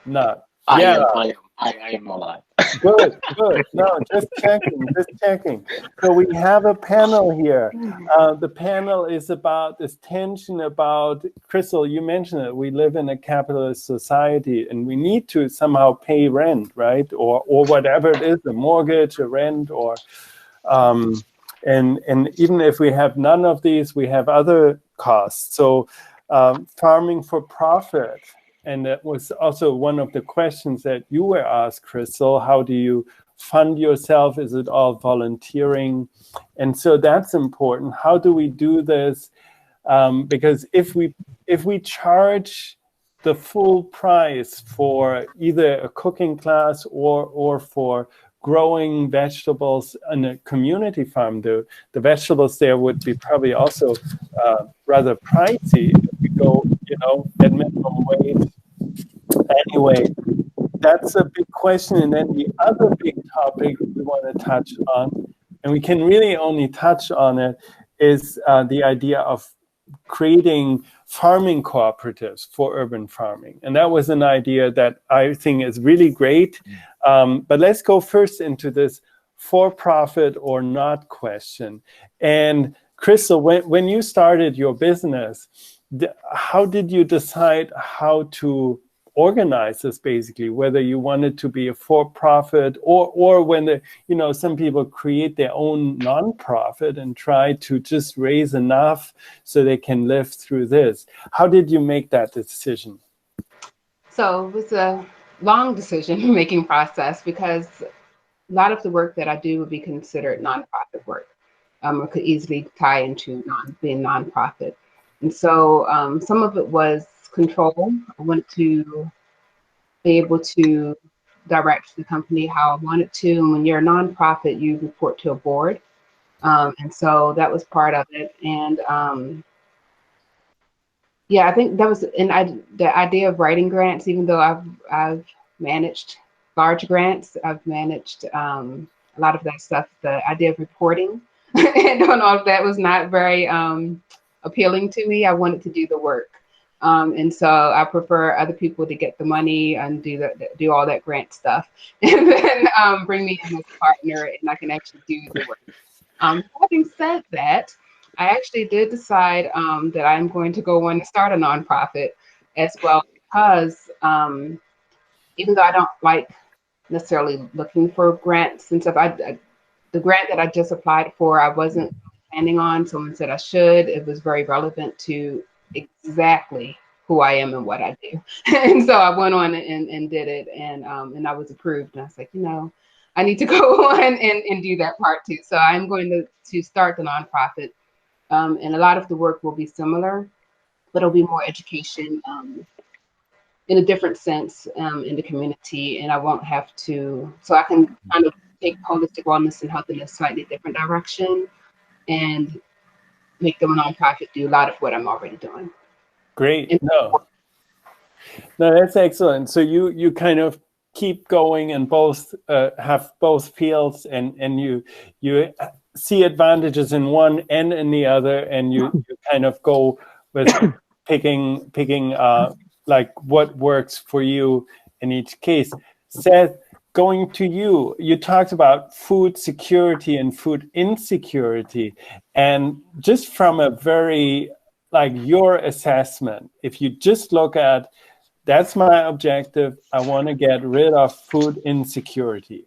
Not. I Yeah, am. I am alive. good, good. No, just checking, just checking. So we have a panel here. The panel is about this tension about, Crystal, you mentioned it. We live in a capitalist society and we need to somehow pay rent, right? Or whatever it is, a mortgage, a rent, or um, and even if we have none of these, we have other costs. So farming for profit. And that was also one of the questions that you were asked, Crystal. How do you fund yourself? Is it all volunteering? And so that's important. How do we do this? Because if we charge the full price for either a cooking class or for growing vegetables on a community farm, the vegetables there would be probably also rather pricey if we go, at minimum wage. Anyway, that's a big question. And then the other big topic we want to touch on, and we can really only touch on it, is the idea of creating farming cooperatives for urban farming. And that was an idea that I think is really great. But let's go first into this for-profit or not question. And Crystal, when you started your business, how did you decide how to organize this, basically, whether you wanted to be a for-profit or when some people create their own nonprofit and try to just raise enough so they can live through this? How did you make that decision? So it was a long decision making process because a lot of the work that I do would be considered nonprofit work, or could easily tie into being nonprofit. And so some of it was control. I wanted to be able to direct the company how I wanted to. And when you're a nonprofit, you report to a board. And so that was part of it. And yeah, I think that was the idea of writing grants, even though I've managed large grants, I've managed a lot of that stuff. The idea of reporting and doing all of that was not very appealing to me. I wanted to do the work. And so I prefer other people to get the money and do all that grant stuff, and then bring me in as a partner, and I can actually do the work. Having said that, I actually did decide that I'm going to go on to start a nonprofit as well, because even though I don't like necessarily looking for grants and stuff, the grant that I just applied for, I wasn't planning on. Someone said I should. It was very relevant to exactly who I am and what I do. And so I went on and did it, and I was approved. And I was like, I need to go on and do that part too. So I'm going to start the nonprofit. And a lot of the work will be similar, but it'll be more education in a different sense in the community. And I won't have to, so I can kind of take holistic wellness and health in a slightly different direction and make them a nonprofit do a lot of what I'm already doing. Great. No, that's excellent. So you kind of keep going and both have both fields, and you see advantages in one and in the other, and you kind of go with picking like what works for you in each case. Seth, going to you, you talked about food security and food insecurity, and just from a very your assessment, if you just look at, that's my objective, I want to get rid of food insecurity.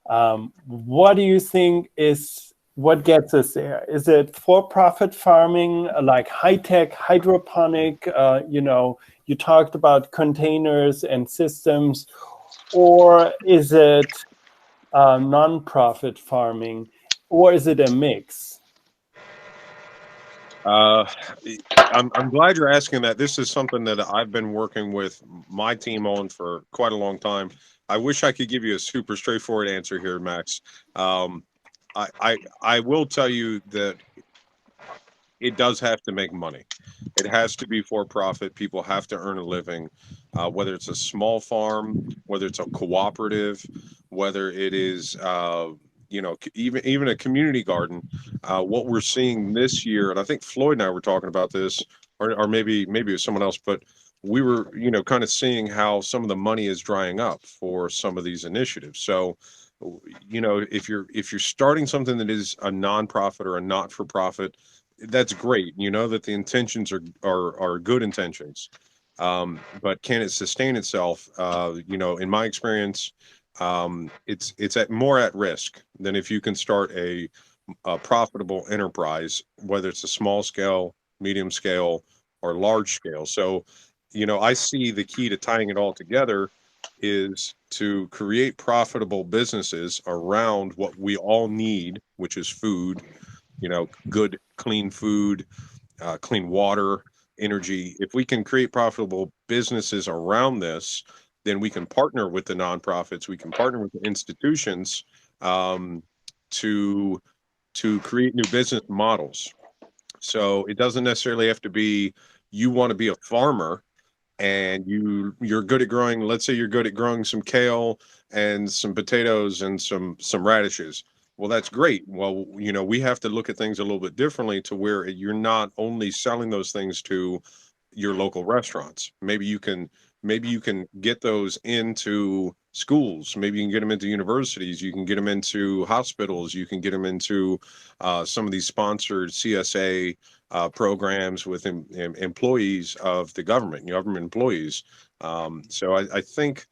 What do you think is what gets us there? Is it for-profit farming, like high-tech hydroponic? You talked about containers and systems, or is it non-profit farming, or is it a mix? I'm glad you're asking that. This is something that I've been working with my team on for quite a long time. I wish I could give you a super straightforward answer here, Max. I will tell you that it does have to make money. It has to be for profit. People have to earn a living, whether it's a small farm, whether it's a cooperative, whether it is even a community garden. What we're seeing this year, and I think Floyd and I were talking about this, or maybe it was someone else, but we were, kind of seeing how some of the money is drying up for some of these initiatives. So, if you're starting something that is a nonprofit or a not-for-profit, that's great. You know that the intentions are good intentions, but can it sustain itself? In my experience, it's more at risk than if you can start a profitable enterprise, whether it's a small scale, medium scale, or large scale. So, I see the key to tying it all together is to create profitable businesses around what we all need, which is food, good, clean food, clean water, energy. If we can create profitable businesses around this, then we can partner with the nonprofits, we can partner with the institutions, to create new business models. So it doesn't necessarily have to be you want to be a farmer and you're good at growing, let's say you're good at growing some kale and some potatoes and some radishes. Well, that's great. Well, we have to look at things a little bit differently to where you're not only selling those things to your local restaurants. Maybe you can get those into schools. Maybe you can get them into universities. You can get them into hospitals. You can get them into some of these sponsored CSA programs with employees of the government employees. So I think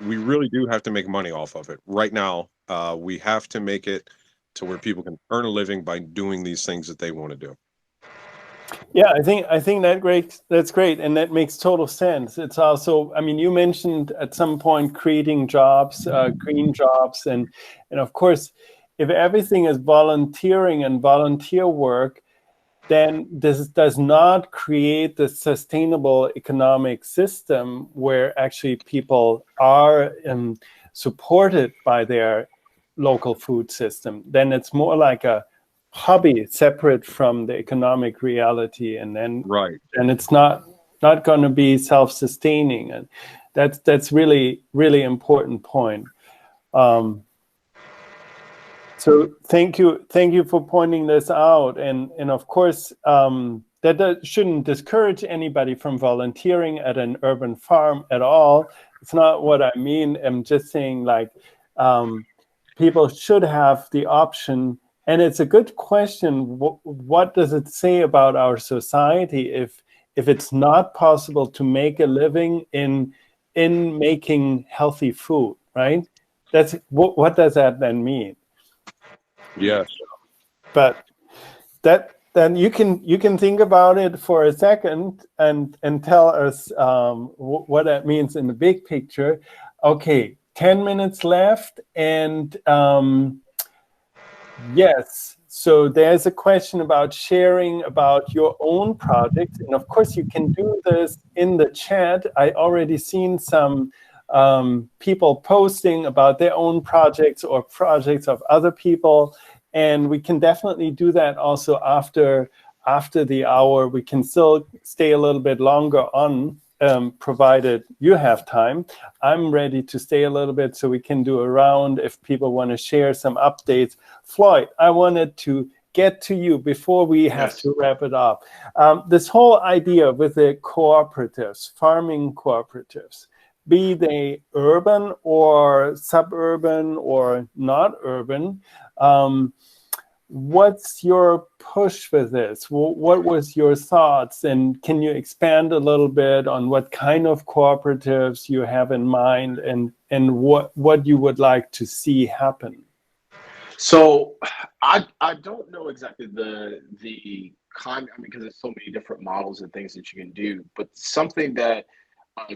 we really do have to make money off of it. Right now, we have to make it to where people can earn a living by doing these things that they want to do. Yeah, I think that's great, and that makes total sense. It's also, I mean, you mentioned at some point creating jobs, green jobs, and of course, if everything is volunteering and volunteer work, then this does not create the sustainable economic system where actually people are supported by their local food system. Then it's more like a hobby separate from the economic reality, and then Right. and it's not going to be self-sustaining, and that's really important point. So thank you for pointing this out, and of course that shouldn't discourage anybody from volunteering at an urban farm at all. It's not what I mean. I'm just saying, like, people should have the option. And it's a good question. What does it say about our society if it's not possible to make a living in making healthy food, right? That's what does that then mean? Yes. But then you can think about it for a second and tell us what that means in the big picture. Okay, 10 minutes left, and yes. So there's a question about sharing about your own project. And of course, you can do this in the chat. I already seen some people posting about their own projects or projects of other people. And we can definitely do that also after the hour. We can still stay a little bit longer on, provided you have time. I'm ready to stay a little bit so we can do a round if people want to share some updates. Floyd, I wanted to get to you before we have to wrap it up. This whole idea with the cooperatives, farming cooperatives, be they urban or suburban or not urban, what's your push for this? What was your thoughts? And can you expand a little bit on what kind of cooperatives you have in mind and what you would like to see happen? So I don't know exactly the kind, I mean, because there's so many different models and things that you can do, but something that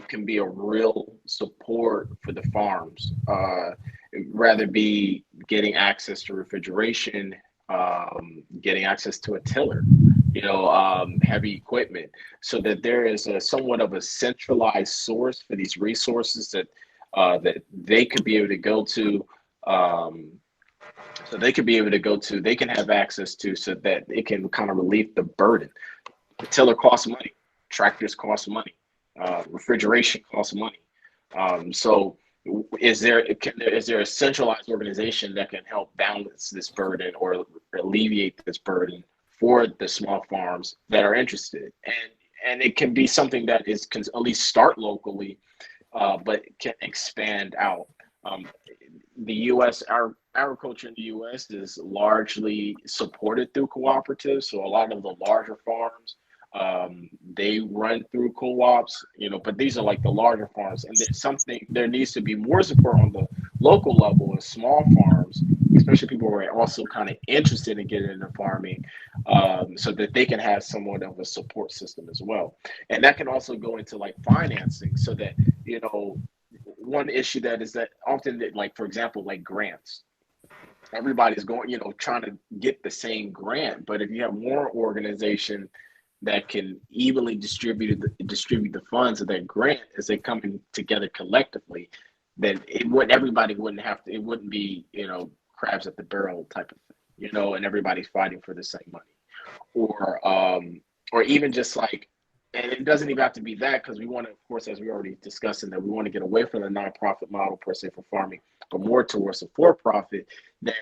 can be a real support for the farms, rather be getting access to refrigeration, getting access to a tiller, heavy equipment, so that there is somewhat of a centralized source for these resources that they could be able to go to. They can have access to, so that it can kind of relieve the burden. The tiller costs money, tractors cost money, refrigeration costs money. So is there a centralized organization that can help balance this burden or alleviate this burden for the small farms that are interested? and it can be something that can at least start locally, but can expand out. The U.S. our agriculture in the U.S. is largely supported through cooperatives. So a lot of the larger farms, they run through co-ops, but these are like the larger farms, and there needs to be more support on the local level in small farms, especially people who are also kind of interested in getting into farming, so that they can have somewhat of a support system as well. And that can also go into like financing, so that, one issue that is that often, that, like, for example, like grants, everybody's going, trying to get the same grant. But if you have more organization that can evenly distribute the funds of that grant as they come in together collectively, then everybody wouldn't have to, it wouldn't be, crabs at the barrel type of thing, and everybody's fighting for the same money. Or even just like, and it doesn't even have to be that, because we want to, of course, as we already discussed, that we want to get away from the nonprofit model per se for farming, but more towards a for-profit, that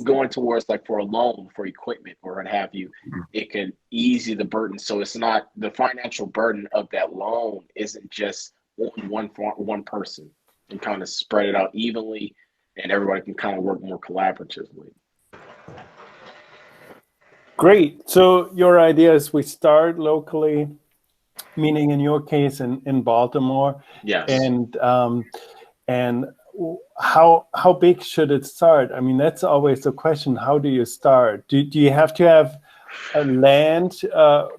going towards like for a loan for equipment or what have you, it can ease the burden. So it's not the financial burden of that loan isn't just on one person, and kind of spread it out evenly, and everybody can kind of work more collaboratively. Great. So your idea is we start locally, meaning in your case in Baltimore. Yes. And how big should it start? I mean, that's always the question. How do you start? Do you have to have a land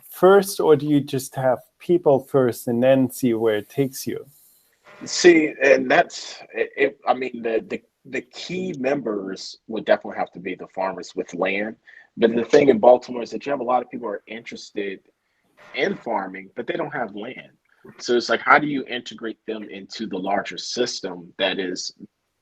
first, or do you just have people first and then see where it takes you? See, and that's it. I mean, the key members would definitely have to be the farmers with land. But the thing in Baltimore is that you have a lot of people who are interested in farming, but they don't have land. So it's like, how do you integrate them into the larger system that is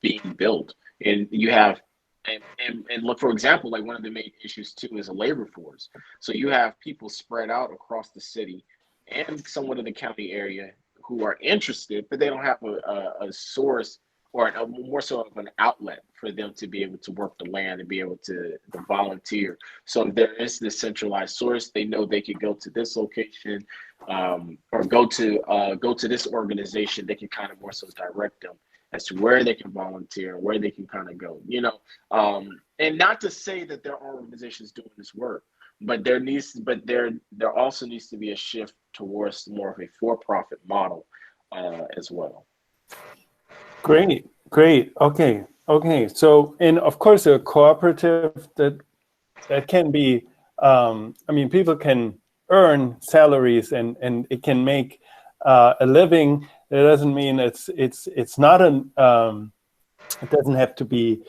being built? And you have, and look, for example, like one of the main issues too is a labor force. So you have people spread out across the city and somewhat of the county area who are interested, but they don't have a source or more so of an outlet for them to be able to work the land and be able to volunteer. So if there is this centralized source, they know they could go to this location, or go to this organization. They can kind of more so direct them as to where they can volunteer, where they can kind of go, and not to say that there are organizations doing this work, but there also needs to be a shift towards more of a for-profit model as well. Great. Okay. So, and of course, a cooperative that can be, people can earn salaries and it can make a living. It doesn't mean it's not it doesn't have to be,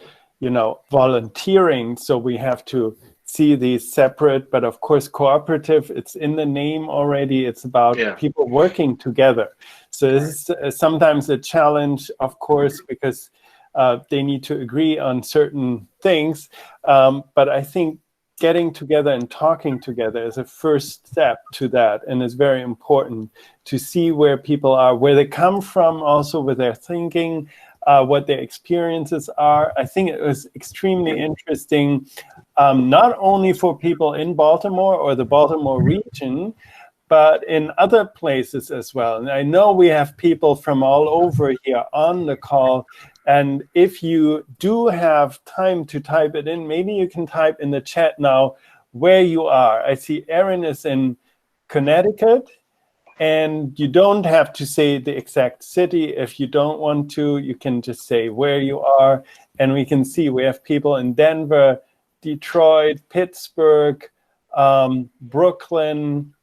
volunteering. So we have to see these separate, but of course, cooperative, it's in the name already. It's about people working together. So this is sometimes a challenge, of course, because they need to agree on certain things. But I think getting together and talking together is a first step to that. And it's very important to see where people are, where they come from, also with their thinking, what their experiences are. I think it was extremely interesting, not only for people in Baltimore or the Baltimore region, but in other places as well. And I know we have people from all over here on the call. And if you do have time to type it in, maybe you can type in the chat now where you are. I see Erin is in Connecticut. And you don't have to say the exact city. If you don't want to, you can just say where you are. And we can see we have people in Denver, Detroit, Pittsburgh, Brooklyn,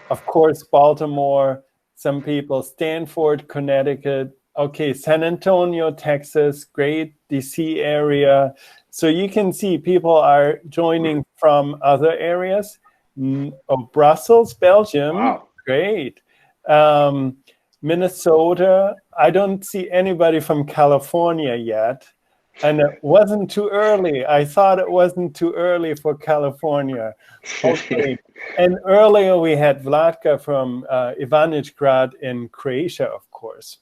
of course, Baltimore, some people, Stanford, Connecticut, okay, San Antonio, Texas, great, DC area. So you can see people are joining from other areas. Brussels, Belgium. Wow. Great. Minnesota. I don't see anybody from California yet. And it wasn't too early. I thought it wasn't too early for California. Okay. And earlier we had Vladka from Ivanić-Grad in Croatia, of course.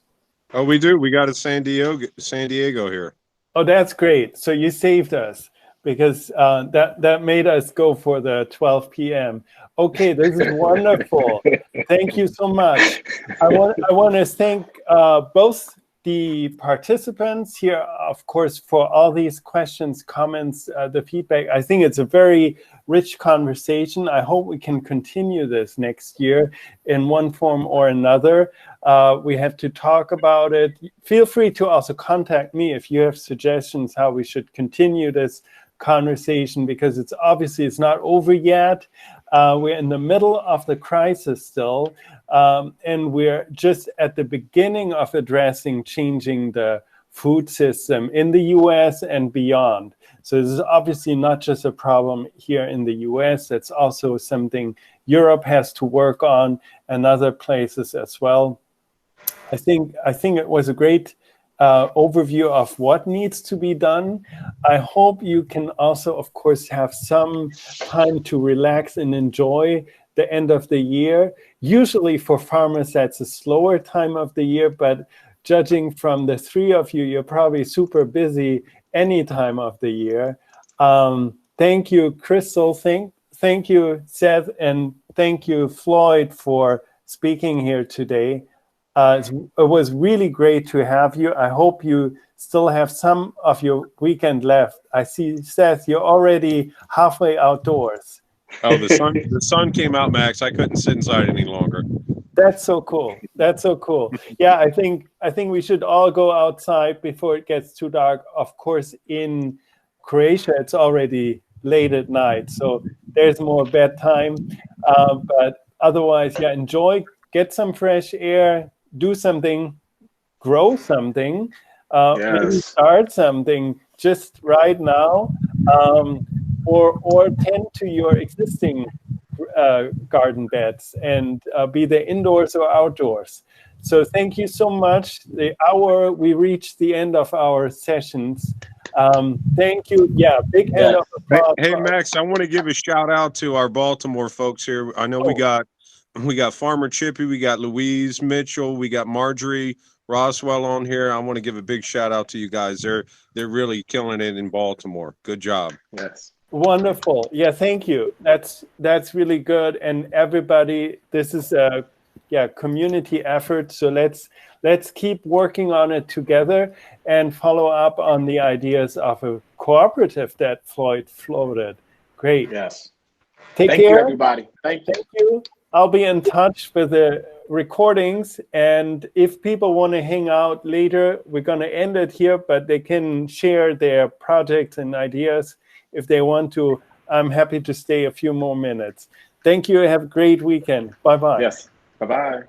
Oh, we do. We got a San Diego here. Oh, that's great. So you saved us. because that made us go for the 12 p.m. Okay, this is wonderful. Thank you so much. I want to thank both the participants here, of course, for all these questions, comments, the feedback. I think it's a very rich conversation. I hope we can continue this next year in one form or another. We have to talk about it. Feel free to also contact me if you have suggestions how we should continue this conversation, because it's not over yet. We're in the middle of the crisis still, and we're just at the beginning of addressing changing the food system in the US and beyond. So this is obviously not just a problem here in the US, it's also something Europe has to work on and other places as well. I think it was a great overview of what needs to be done. I hope you can also, of course, have some time to relax and enjoy the end of the year. Usually for farmers, that's a slower time of the year, but judging from the three of you, you're probably super busy any time of the year. Thank you, Crystal. Thank you, Seth, and thank you, Floyd, for speaking here today. It was really great to have you. I hope you still have some of your weekend left. I see, Seth, you're already halfway outdoors. Oh, the sun came out, Max. I couldn't sit inside any longer. That's so cool. That's so cool. Yeah, I think we should all go outside before it gets too dark. Of course, in Croatia, it's already late at night, so there's more bedtime. But otherwise, yeah, enjoy, get some fresh air, do something, grow something, maybe start something just right now, or tend to your existing garden beds and be they indoors or outdoors. So thank you so much. We reached the end of our sessions. Thank you. Yeah, big hand of applause. Hey, Max, I want to give a shout out to our Baltimore folks here. I know we got Farmer Chippy, we got Louise Mitchell, we got Marjorie Roswell on here. I want to give a big shout out to you guys. They're really killing it in Baltimore. Good job. Yes. Wonderful. Yeah, thank you. That's really good. And everybody, this is a community effort. So let's keep working on it together and follow up on the ideas of a cooperative that Floyd floated. Great. Yes. Thank you, everybody. Thank you. I'll be in touch with the recordings, and if people want to hang out later, we're going to end it here, but they can share their projects and ideas if they want to. I'm happy to stay a few more minutes. Thank you. Have a great weekend. Bye-bye. Yes. Bye-bye.